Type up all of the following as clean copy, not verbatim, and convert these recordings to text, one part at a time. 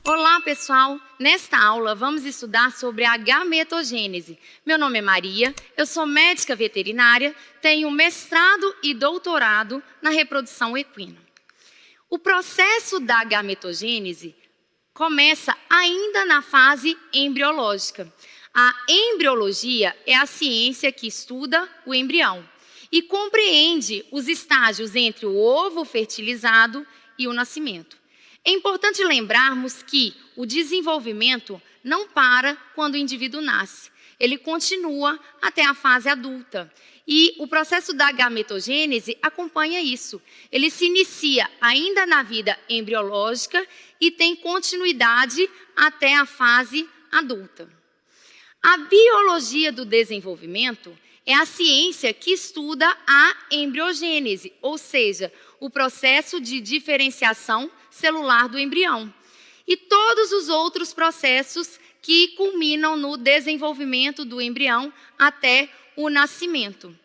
Olá, pessoal! Nesta aula, vamos estudar sobre a gametogênese. Meu nome é Maria, eu sou médica veterinária, tenho mestrado e doutorado na reprodução equina. O processo da gametogênese começa ainda na fase embriológica. A embriologia é a ciência que estuda o embrião e compreende os estágios entre o ovo fertilizado e o nascimento. É importante lembrarmos que o desenvolvimento não para quando o indivíduo nasce. Ele continua até a fase adulta. E o processo da gametogênese acompanha isso. Ele se inicia ainda na vida embriológica e tem continuidade até a fase adulta. A biologia do desenvolvimento é a ciência que estuda a embriogênese, ou seja, o processo de diferenciação celular do embrião. E todos os outros processos que culminam no desenvolvimento do embrião até o nascimento.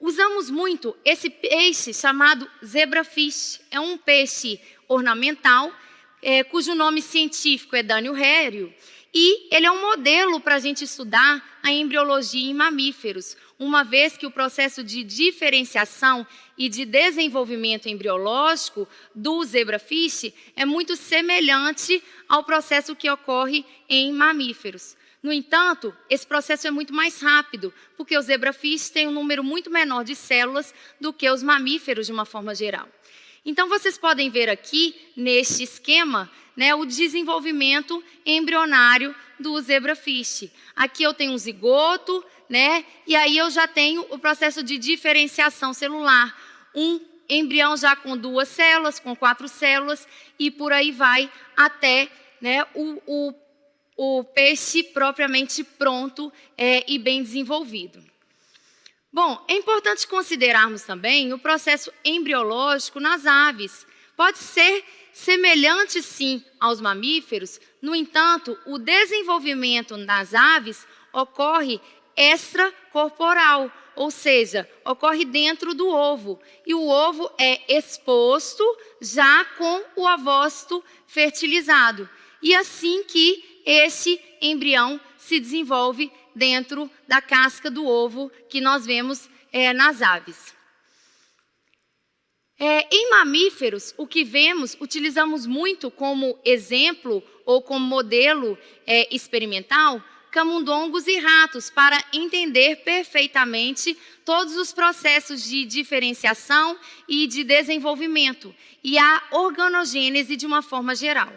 Usamos muito esse peixe chamado zebrafish. É um peixe ornamental, cujo nome científico é Dânio Hério. E ele é um modelo para a gente estudar a embriologia em mamíferos, uma vez que o processo de diferenciação e de desenvolvimento embriológico do zebrafish é muito semelhante ao processo que ocorre em mamíferos. No entanto, esse processo é muito mais rápido, porque o zebrafish tem um número muito menor de células do que os mamíferos de uma forma geral. Então, vocês podem ver aqui, neste esquema, o desenvolvimento embrionário do zebrafish. Aqui eu tenho um zigoto, e aí eu já tenho o processo de diferenciação celular. Um embrião já com 2 células, com 4 células, e por aí vai até o peixe propriamente pronto e bem desenvolvido. Bom, é importante considerarmos também o processo embriológico nas aves. Pode ser semelhante, sim, aos mamíferos, no entanto, o desenvolvimento nas aves ocorre extracorporal, ou seja, ocorre dentro do ovo. E o ovo é exposto já com o ovócito fertilizado. E assim que esse embrião se desenvolve dentro da casca do ovo que nós vemos nas aves. Em mamíferos, o que vemos, utilizamos muito como exemplo ou como modelo experimental, camundongos e ratos, para entender perfeitamente todos os processos de diferenciação e de desenvolvimento e a organogênese de uma forma geral.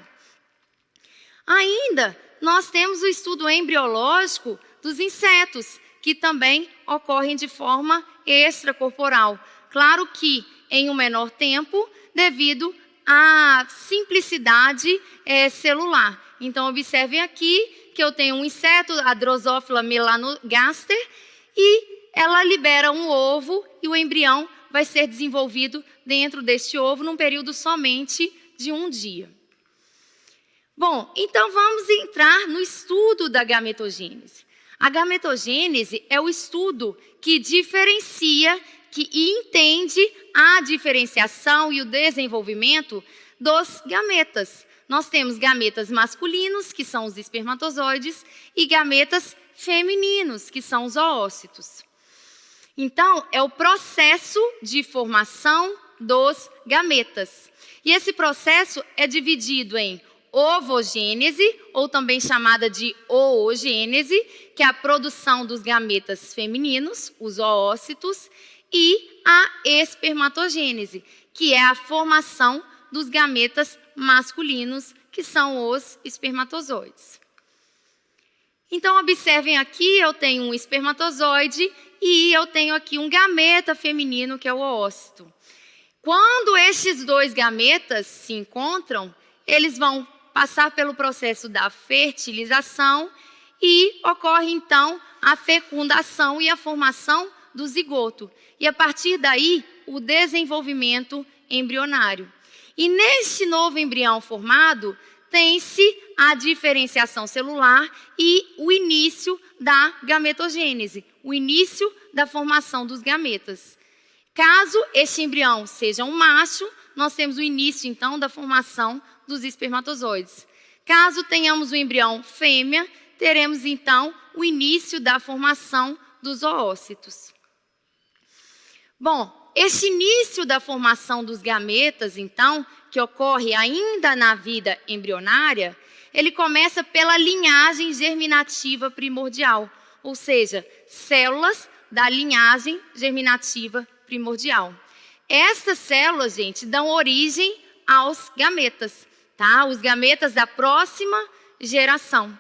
Ainda, nós temos o estudo embriológico dos insetos, que também ocorrem de forma extracorporal. Claro que em um menor tempo, devido à simplicidade celular. Então, observem aqui que eu tenho um inseto, a Drosophila melanogaster, e ela libera um ovo e o embrião vai ser desenvolvido dentro deste ovo num período somente de 1 dia. Bom, então vamos entrar no estudo da gametogênese. A gametogênese é o estudo que diferencia e entende a diferenciação e o desenvolvimento dos gametas. Nós temos gametas masculinos, que são os espermatozoides, e gametas femininos, que são os oócitos. Então, é o processo de formação dos gametas. E esse processo é dividido em ovogênese, ou também chamada de oogênese, que é a produção dos gametas femininos, os oócitos, e a espermatogênese, que é a formação dos gametas masculinos, que são os espermatozoides. Então, observem aqui, eu tenho um espermatozoide e eu tenho aqui um gameta feminino, que é o oócito. Quando estes 2 gametas se encontram, eles vão passar pelo processo da fertilização e ocorre, então, a fecundação e a formação do zigoto. E, a partir daí, o desenvolvimento embrionário. E, neste novo embrião formado, tem-se a diferenciação celular e o início da gametogênese, o início da formação dos gametas. Caso este embrião seja um macho, nós temos o início, então, da formação dos espermatozoides. Caso tenhamos o embrião fêmea, teremos, então, o início da formação dos oócitos. Bom, este início da formação dos gametas, então, que ocorre ainda na vida embrionária, ele começa pela linhagem germinativa primordial, ou seja, células da linhagem germinativa primordial. Estas células, gente, dão origem aos gametas, tá? Os gametas da próxima geração.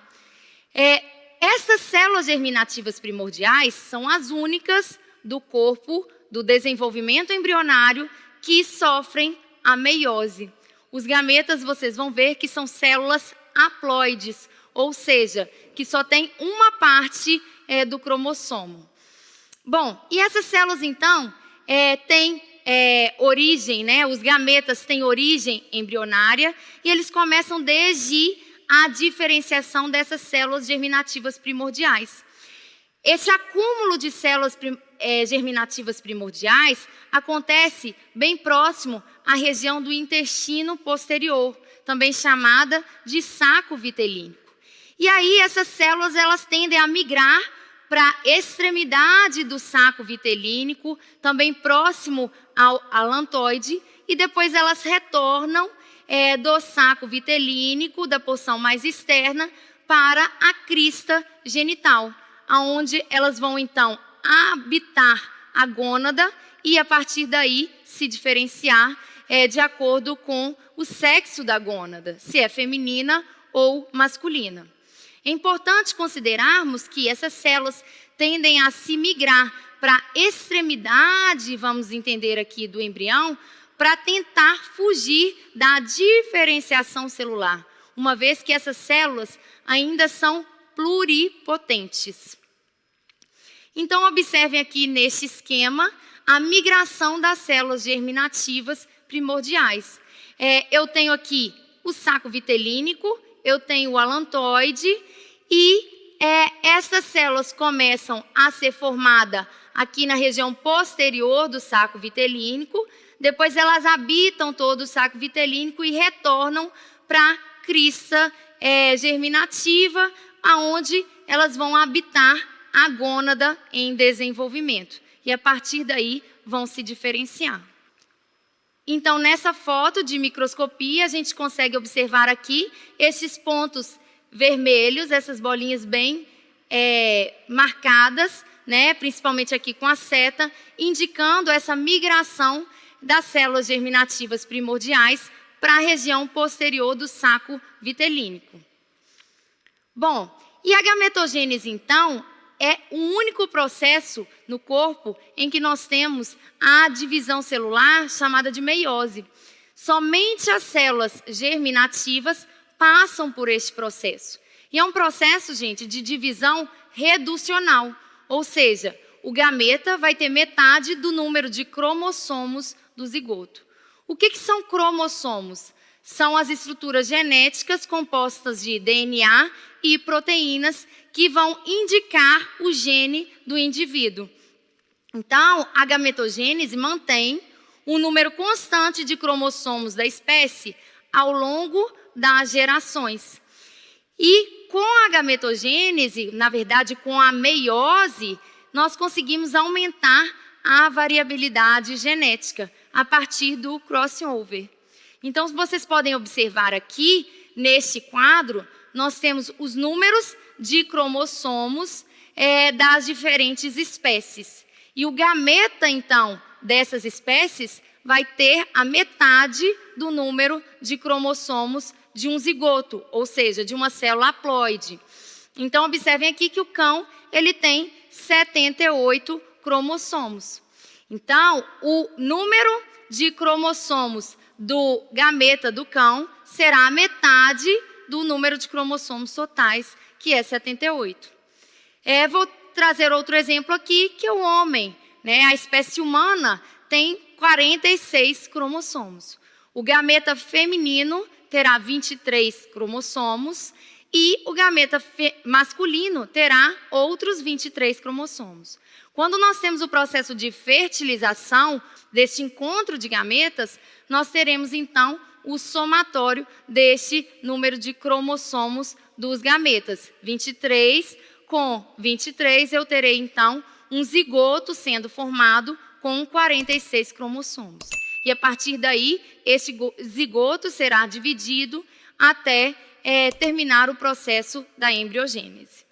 Estas células germinativas primordiais são as únicas do corpo do desenvolvimento embrionário que sofrem a meiose. Os gametas, vocês vão ver que são células haploides, ou seja, que só tem uma parte do cromossomo. Bom, e essas células, então, têm origem, né? Os gametas têm origem embrionária e eles começam desde a diferenciação dessas células germinativas primordiais. Esse acúmulo de células germinativas primordiais acontece bem próximo à região do intestino posterior, também chamada de saco vitelínico. E aí essas células elas tendem a migrar para a extremidade do saco vitelínico, também próximo ao alantoide, e depois elas retornam do saco vitelínico, da porção mais externa, para a crista genital, onde elas vão então habitar a gônada e a partir daí se diferenciar de acordo com o sexo da gônada, se é feminina ou masculina. É importante considerarmos que essas células tendem a se migrar para a extremidade, vamos entender aqui, do embrião, para tentar fugir da diferenciação celular, uma vez que essas células ainda são pluripotentes. Então, observem aqui neste esquema a migração das células germinativas primordiais. Eu tenho aqui o saco vitelínico, eu tenho o alantoide e essas células começam a ser formadas aqui na região posterior do saco vitelínico, depois elas habitam todo o saco vitelínico e retornam para a crista germinativa, aonde elas vão habitar a gônada em desenvolvimento. E a partir daí vão se diferenciar. Então, nessa foto de microscopia, a gente consegue observar aqui esses pontos vermelhos, essas bolinhas bem marcadas, né, principalmente aqui com a seta, indicando essa migração das células germinativas primordiais para a região posterior do saco vitelínico. Bom, e a gametogênese, então, é o único processo no corpo em que nós temos a divisão celular chamada de meiose. Somente as células germinativas passam por este processo. E é um processo, gente, de divisão reducional, ou seja, o gameta vai ter metade do número de cromossomos do zigoto. O que são cromossomos? São as estruturas genéticas compostas de DNA e proteínas que vão indicar o gene do indivíduo. Então, a gametogênese mantém um número constante de cromossomos da espécie ao longo das gerações. E com a gametogênese, na verdade com a meiose, nós conseguimos aumentar a variabilidade genética a partir do crossover. Então, vocês podem observar aqui, neste quadro, nós temos os números de cromossomos das diferentes espécies. E o gameta, então, dessas espécies vai ter a metade do número de cromossomos de um zigoto, ou seja, de uma célula haploide. Então, observem aqui que o cão ele tem 78 cromossomos. Então, o número de cromossomos do gameta do cão será a metade do número de cromossomos totais, que é 78. Vou trazer outro exemplo aqui, que é o homem, né? A espécie humana tem 46 cromossomos. O gameta feminino terá 23 cromossomos E o gameta masculino terá outros 23 cromossomos. Quando nós temos o processo de fertilização deste encontro de gametas, nós teremos, então, o somatório deste número de cromossomos dos gametas. 23 com 23, eu terei, então, um zigoto sendo formado com 46 cromossomos. E, a partir daí, esse zigoto será dividido até terminar o processo da embriogênese.